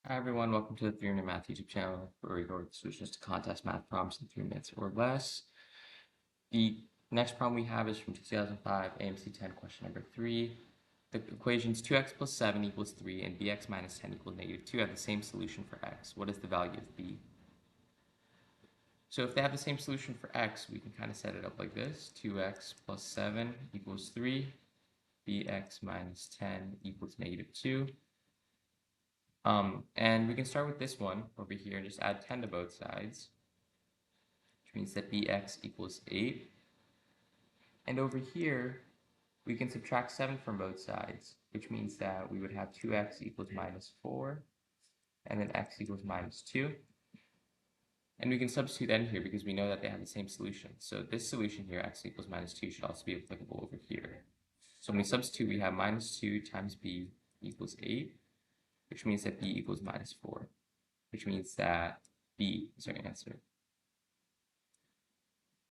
Hi everyone, welcome to the 3-Minute Math YouTube channel where we go over the solutions to contest math problems in 3 minutes or less. The next problem we have is from 2005, AMC 10, question number 3. The equations 2x plus 7 equals 3 and bx minus 10 equals negative 2 have the same solution for x. What is the value of b? So if they have the same solution for x, we can kind of set it up like this. 2x plus 7 equals 3, bx minus 10 equals negative 2. And we can start with this one over here and just add 10 to both sides, which means that bx equals 8. And over here, we can subtract 7 from both sides, which means that we would have 2x equals minus 4, and then x equals minus 2. And we can substitute that in here because we know that they have the same solution. So this solution here, x equals minus 2, should also be applicable over here. So when we substitute, we have minus 2 times b equals 8, which means that b equals minus 4, which means that b is our answer.